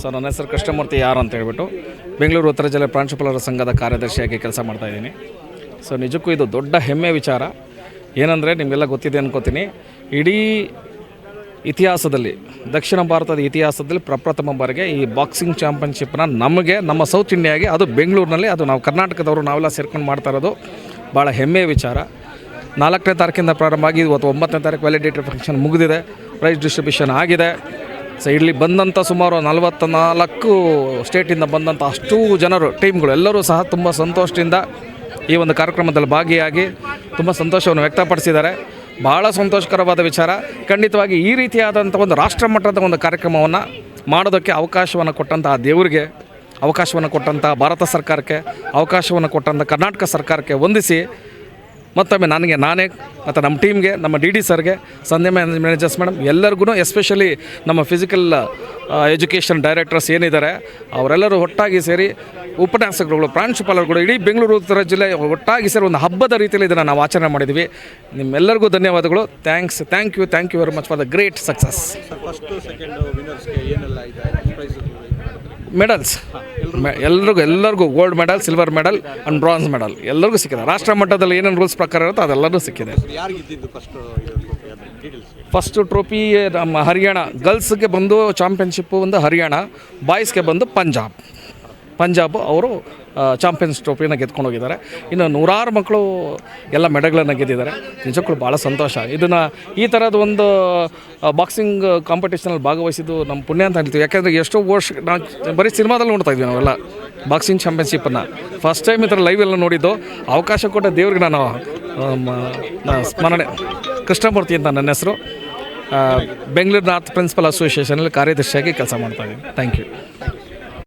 So ನನ್ನ ಹೆಸರು ಕೃಷ್ಣಮೂರ್ತಿ ಯಾರು ಅಂತ ಹೇಳ್ಬಿಟ್ಟು ಬೆಂಗಳೂರು ಉತ್ತರ ಜಿಲ್ಲೆ ಪ್ರಾಂಶುಪಾಲರ ಸಂಘದ ಕಾರ್ಯದರ್ಶಿಯಾಗಿ ಕೆಲಸ ಮಾಡ್ತಾಯಿದ್ದೀನಿ. ಸೊ ನಿಜಕ್ಕೂ ಇದು ದೊಡ್ಡ ಹೆಮ್ಮೆ ವಿಚಾರ. ಏನಂದರೆ ನಿಮಗೆಲ್ಲ ಗೊತ್ತಿದೆ ಅನ್ಕೋತೀನಿ, ಇಡೀ ಇತಿಹಾಸದಲ್ಲಿ ದಕ್ಷಿಣ ಭಾರತದ ಇತಿಹಾಸದಲ್ಲಿ ಪ್ರಪ್ರಥಮ ಬಾರಿಗೆ ಈ ಬಾಕ್ಸಿಂಗ್ ಚಾಂಪಿಯನ್ಶಿಪ್ನ ನಮಗೆ ನಮ್ಮ ಸೌತ್ ಇಂಡಿಯಾಗೆ ಅದು ಬೆಂಗಳೂರಿನಲ್ಲಿ, ಅದು ನಾವು ಕರ್ನಾಟಕದವರು ನಾವೆಲ್ಲ ಸೇರ್ಕೊಂಡು ಮಾಡ್ತಾ ಇರೋದು ಭಾಳ ಹೆಮ್ಮೆಯ ವಿಚಾರ. 4ನೇ ತಾರೀಕಿಂದ ಪ್ರಾರಂಭ ಆಗಿ ಇವತ್ತು 9ನೇ ತಾರೀಕು ವ್ಯಾಲಿಡೇಟರಿ ಫಂಕ್ಷನ್ ಮುಗಿದಿದೆ, ಪ್ರೈಸ್ ಡಿಸ್ಟ್ರಿಬ್ಯೂಷನ್ ಆಗಿದೆ. ಸೊ ಇಲ್ಲಿ ಬಂದಂಥ ಸುಮಾರು 44 ಸ್ಟೇಟಿಂದ ಬಂದಂಥ ಅಷ್ಟೂ ಜನರು, ಟೀಮ್ಗಳು ಎಲ್ಲರೂ ಸಹ ತುಂಬ ಸಂತೋಷದಿಂದ ಈ ಒಂದು ಕಾರ್ಯಕ್ರಮದಲ್ಲಿ ಭಾಗಿಯಾಗಿ ತುಂಬ ಸಂತೋಷವನ್ನು ವ್ಯಕ್ತಪಡಿಸಿದ್ದಾರೆ. ಭಾಳ ಸಂತೋಷಕರವಾದ ವಿಚಾರ. ಖಂಡಿತವಾಗಿ ಈ ರೀತಿಯಾದಂಥ ಒಂದು ರಾಷ್ಟ್ರ ಮಟ್ಟದ ಒಂದು ಕಾರ್ಯಕ್ರಮವನ್ನು ಮಾಡೋದಕ್ಕೆ ಅವಕಾಶವನ್ನು ಕೊಟ್ಟಂಥ ಆ ದೇವರಿಗೆ, ಅವಕಾಶವನ್ನು ಕೊಟ್ಟಂಥ ಭಾರತ ಸರ್ಕಾರಕ್ಕೆ, ಅವಕಾಶವನ್ನು ಕೊಟ್ಟಂಥ ಕರ್ನಾಟಕ ಸರ್ಕಾರಕ್ಕೆ ವಂದಿಸಿ ಮತ್ತೊಮ್ಮೆ ನಾನೇ ಮತ್ತು ನಮ್ಮ ಟೀಮ್ಗೆ, ನಮ್ಮ ಡಿ ಸರ್ಗೆ, ಸಂಧ್ಯಾ ಮ್ಯಾನೇಜರ್ಸ್ ಮೇಡಮ್ ಎಲ್ಲರಿಗೂ, ಎಸ್ಪೆಷಲಿ ನಮ್ಮ ಫಿಸಿಕಲ್ ಎಜುಕೇಷನ್ ಡೈರೆಕ್ಟರ್ಸ್ ಏನಿದ್ದಾರೆ ಅವರೆಲ್ಲರೂ ಒಟ್ಟಾಗಿ ಸೇರಿ, ಉಪನ್ಯಾಸಕರುಗಳು, ಪ್ರಾಂಶುಪಾಲರುಗಳು, ಇಡೀ ಬೆಂಗಳೂರು ಉತ್ತರ ಜಿಲ್ಲೆ ಒಟ್ಟಾಗಿ ಸೇರಿ ಒಂದು ಹಬ್ಬದ ರೀತಿಯಲ್ಲಿ ಇದನ್ನು ನಾವು ಆಚರಣೆ ಮಾಡಿದ್ವಿ. ನಿಮ್ಮೆಲ್ಲರಿಗೂ ಧನ್ಯವಾದಗಳು. Thank you very much for the great success. Medals ಎಲ್ಲರಿಗೂ gold medal, silver medal and bronze medal ಎಲ್ಲರಿಗೂ ಸಿಕ್ಕಿದೆ. ರಾಷ್ಟ್ರ ಮಟ್ಟದಲ್ಲಿ ಏನೇನು ರೂಲ್ಸ್ ಪ್ರಕಾರ ಇರುತ್ತೋ ಅದೆಲ್ಲರೂ ಸಿಕ್ಕಿದೆ. ಫಸ್ಟು ಟ್ರೋಫಿ ನಮ್ಮ ಹರಿಯಾಣ ಗರ್ಲ್ಸ್ಗೆ ಬಂದು ಚಾಂಪಿಯನ್ಶಿಪ್ಪು ಒಂದು ಹರಿಯಾಣ, ಬಾಯ್ಸ್ಗೆ ಬಂದು ಪಂಜಾಬ್ ಅವರು ಚಾಂಪಿಯನ್ಸ್ ಟ್ರೋಫಿನ ಗೆದ್ಕೊಂಡು ಹೋಗಿದ್ದಾರೆ. ಇನ್ನು ನೂರಾರು ಮಕ್ಕಳು ಎಲ್ಲ ಮೆಡಲ್ಗಳನ್ನು ಗೆದ್ದಿದ್ದಾರೆ. ನಿಜಕ್ಕೂ ಭಾಳ ಸಂತೋಷ. ಇದನ್ನು ಈ ಥರದ ಒಂದು ಬಾಕ್ಸಿಂಗ್ ಕಾಂಪಿಟೇಷನಲ್ಲಿ ಭಾಗವಹಿಸಿದ್ದು ನಮ್ಮ ಪುಣ್ಯ ಅಂತ ಹೇಳ್ತೀವಿ. ಯಾಕೆಂದರೆ ಎಷ್ಟೋ ವರ್ಷ ನಾವು ಬರೀ ಸಿನಿಮಾದಲ್ಲಿ ನೋಡ್ತಾ ಇದ್ವಿ ನಾವೆಲ್ಲ ಬಾಕ್ಸಿಂಗ್ ಚಾಂಪಿಯನ್ಶಿಪ್ಪನ್ನು. ಫಸ್ಟ್ ಟೈಮ್ ಈ ಥರ ಲೈವೆಲ್ಲ ನೋಡಿದ್ದು. ಅವಕಾಶ ಕೊಟ್ಟ ದೇವ್ರಿಗೆ ನಾನು ಸ್ಮರಣೆ. ಕೃಷ್ಣಮೂರ್ತಿ ಅಂತ ನನ್ನ ಹೆಸರು. ಬೆಂಗಳೂರು ನಾರ್ತ್ ಪ್ರಿನ್ಸಿಪಲ್ ಅಸೋಸಿಯೇಷನಲ್ಲಿ ಕಾರ್ಯದರ್ಶಿಯಾಗಿ ಕೆಲಸ ಮಾಡ್ತಾಯಿದ್ದೀನಿ. Thank you.